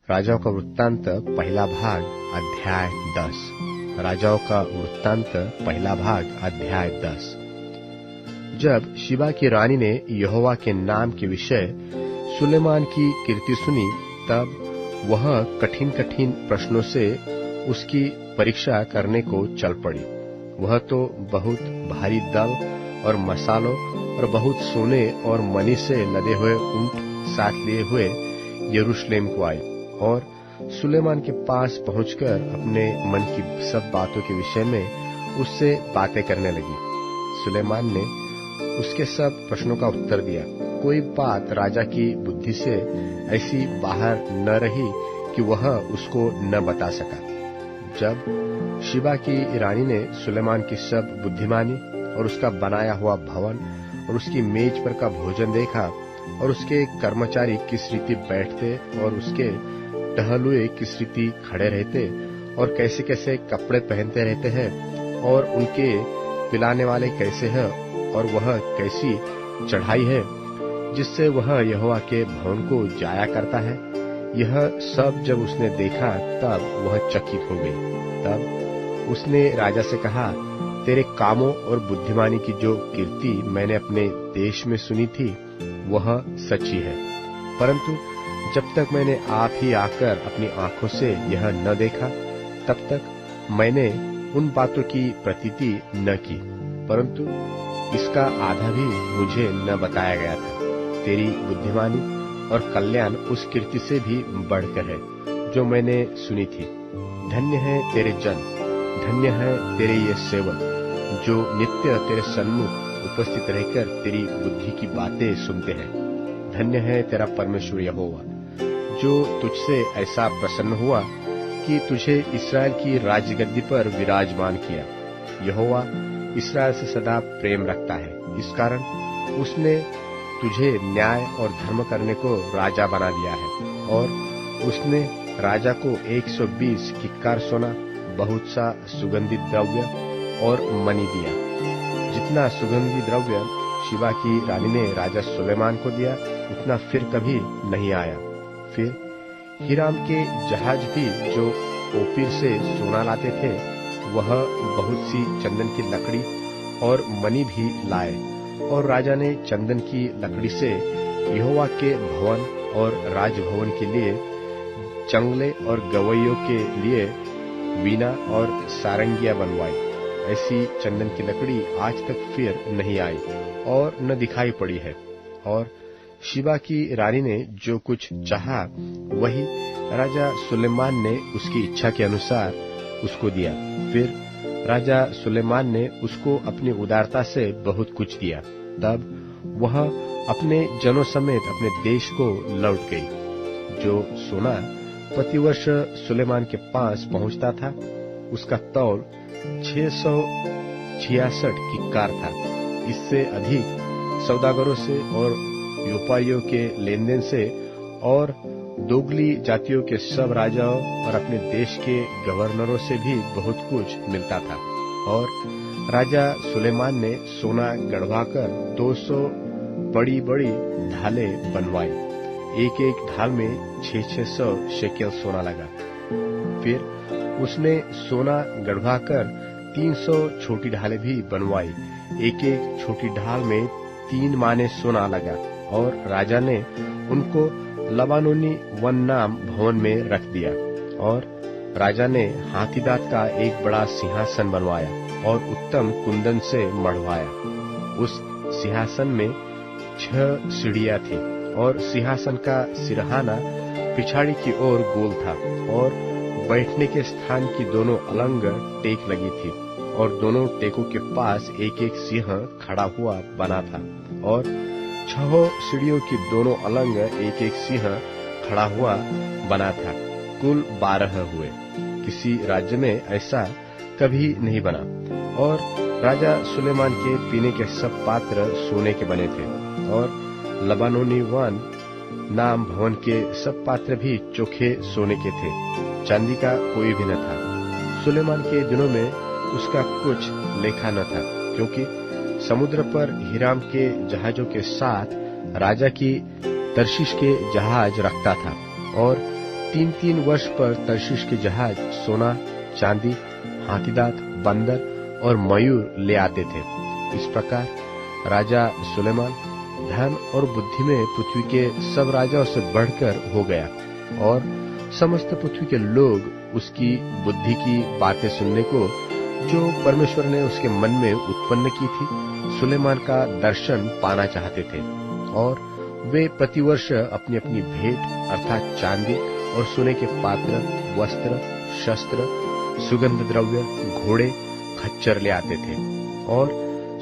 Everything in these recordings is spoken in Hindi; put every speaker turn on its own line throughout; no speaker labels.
राजाओं का वृत्तांत पहला भाग अध्याय 10। राजाओं का वृत्तांत पहला भाग अध्याय 10। जब शिबा की रानी ने यहोवा के नाम के विषय सुलेमान की कीर्ति सुनी, तब वह कठिन कठिन प्रश्नों से उसकी परीक्षा करने को चल पड़ी। वह तो बहुत भारी दल और मसालों और बहुत सोने और मणि से लदे हुए ऊंट साथ लिए हुए यरूशलेम को आई और सुलेमान के पास पहुंचकर अपने मन की सब बातों के विषय में उससे बातें करने लगी। सुलेमान ने उसके सब प्रश्नों का उत्तर दिया। कोई बात राजा की बुद्धि से ऐसी बाहर न रही कि वह उसको न बता सका। जब शिबा की रानी ने सुलेमान की सब बुद्धिमानी और उसका बनाया हुआ भवन और उसकी मेज पर का भोजन देखा और उसके कर्मचारी किस रीति बैठते और उसके टहलुए किस रीति खड़े रहते और कैसे कैसे कपड़े पहनते रहते हैं और उनके पिलाने वाले कैसे हैं और वह कैसी चढ़ाई है जिससे वह यहोवा के भवन को जाया करता है, यह सब जब उसने देखा तब वह चकित हो गई। तब उसने राजा से कहा, तेरे कामों और बुद्धिमानी की जो कीर्ति मैंने अपने देश में सुनी थी वह सच्ची है, परंतु जब तक मैंने आप ही आकर अपनी आंखों से यह न देखा तब तक मैंने उन बातों की प्रतीति न की, परंतु इसका आधा भी मुझे न बताया गया था। तेरी बुद्धिमानी और कल्याण उस कीर्ति से भी बढ़कर है जो मैंने सुनी थी। धन्य है तेरे जन, धन्य है तेरे ये सेवक जो नित्य तेरे सन्मुख उपस्थित रहकर तेरी बुद्धि की बातें सुनते हैं। धन्य है तेरा परमेश्वर यहोवा जो तुझसे ऐसा प्रसन्न हुआ कि तुझे इस्राएल की राजगद्दी पर विराजमान किया। यहोवा इस्राएल से सदा प्रेम रखता है, इस कारण उसने तुझे न्याय और धर्म करने को राजा बना दिया है। और उसने राजा को 120 किक्कार सोना, बहुत सा सुगंधित द्रव्य और मणि दिया। जितना सुगंधित द्रव्य शिबा की रानी ने राजा सुलेमान को दिया उतना फिर कभी नहीं आया। फिर हीराम के जहाज भी जो ओपीर से सोना लाते थे वह बहुत सी चंदन की लकड़ी और मणि भी लाए, और राजा ने चंदन की लकड़ी से यहोवा के भवन और राजभवन के लिए चंगले और गवैयों के लिए वीणा और सारंगियां बनवाई। ऐसी चंदन की लकड़ी आज तक फिर नहीं आई और न दिखाई पड़ी है। और शिबा की रानी ने जो कुछ चाहा वही राजा सुलेमान ने उसकी इच्छा के अनुसार उसको दिया। फिर राजा सुलेमान ने उसको अपनी उदारता से बहुत कुछ दिया। तब वह अपने जनों समेत अपने देश को लौट गई। जो सोना प्रतिवर्ष सुलेमान के पास पहुंचता था उसका तौल 666 किक्कार था। इससे अधिक सौदागरों से और व्यापारियों के लेन देन से और दोगली जातियों के सब राजाओं और अपने देश के गवर्नरों से भी बहुत कुछ मिलता था। और राजा सुलेमान ने सोना गढ़वाकर 200 बड़ी बड़ी ढालें बनवाई। एक एक ढाल में 600 शेकेल सोना लगा। फिर उसने सोना गढ़वाकर 300 छोटी ढालें भी बनवाई। एक एक छोटी ढाल में 3 माने सोना लगा। और राजा ने उनको लबानोनी वन नाम भवन में रख दिया। और राजा ने हाथीदांत का एक बड़ा सिंहासन बनवाया और उत्तम कुंदन से मढ़वाया। उस सिंहासन में 6 सीढ़ियां थी और सिंहासन का सिरहाना पिछाड़ी की ओर गोल था और बैठने के स्थान की दोनों अलंग टेक लगी थी और दोनों टेकों के पास एक एक सिंह खड़ा हुआ बना था। और 6 सीढ़ियों की दोनों अलंग एक एक सिंह खड़ा हुआ बना था। कुल 12 हुए। किसी राज्य में ऐसा कभी नहीं बना। और राजा सुलेमान के पीने के सब पात्र सोने के बने थे और लबानोनी वन नाम भवन के सब पात्र भी चोखे सोने के थे, चांदी का कोई भी न था। सुलेमान के दिनों में उसका कुछ लेखा न था, क्योंकि समुद्र पर हीराम के जहाजों के साथ राजा की तर्शीश के जहाज रखता था और 3-3 वर्ष पर तर्शीश के जहाज सोना, चांदी, हाथीदांत, बंदर और मयूर ले आते थे। इस प्रकार राजा सुलेमान धन और बुद्धि में पृथ्वी के सब राजाओं से बढ़कर हो गया और समस्त पृथ्वी के लोग उसकी बुद्धि की बातें सुनने को, जो परमेश्वर ने उसके मन में उत्पन्न की थी, सुलेमान का दर्शन पाना चाहते थे। और वे प्रतिवर्ष अपनी अपनी भेंट अर्थात चांदी और सोने के पात्र, वस्त्र, शस्त्र, सुगंध द्रव्य, घोड़े, खच्चर ले आते थे। और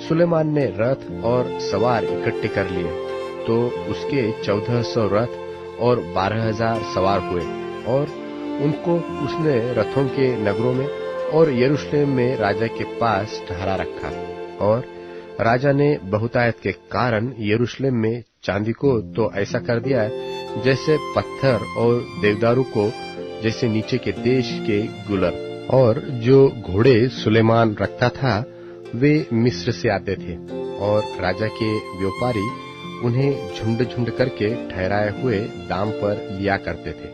सुलेमान ने रथ और सवार इकट्ठे कर लिए, तो उसके 1400 रथ और 12,000 सवार हुए और उनको उसने रथों के नगरों में और यरूशलेम में राजा के पास ठहरा रखा। और राजा ने बहुतायत के कारण यरूशलेम में चांदी को तो ऐसा कर दिया जैसे पत्थर और देवदारू को जैसे नीचे के देश के गुलर। और जो घोड़े सुलेमान रखता था वे मिस्र से आते थे और राजा के व्यापारी उन्हें झुंड झुंड करके ठहराए हुए दाम पर लिया करते थे।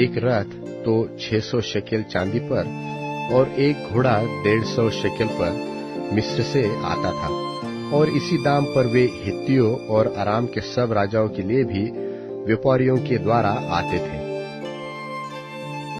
एक रथ तो 600 शेकेल चांदी पर और एक घोड़ा 150 शेकेल पर मिस्र से आता था। और इसी दाम पर वे हित्तियों और अराम के सब राजाओं के लिए भी व्यापारियों के द्वारा आते थे।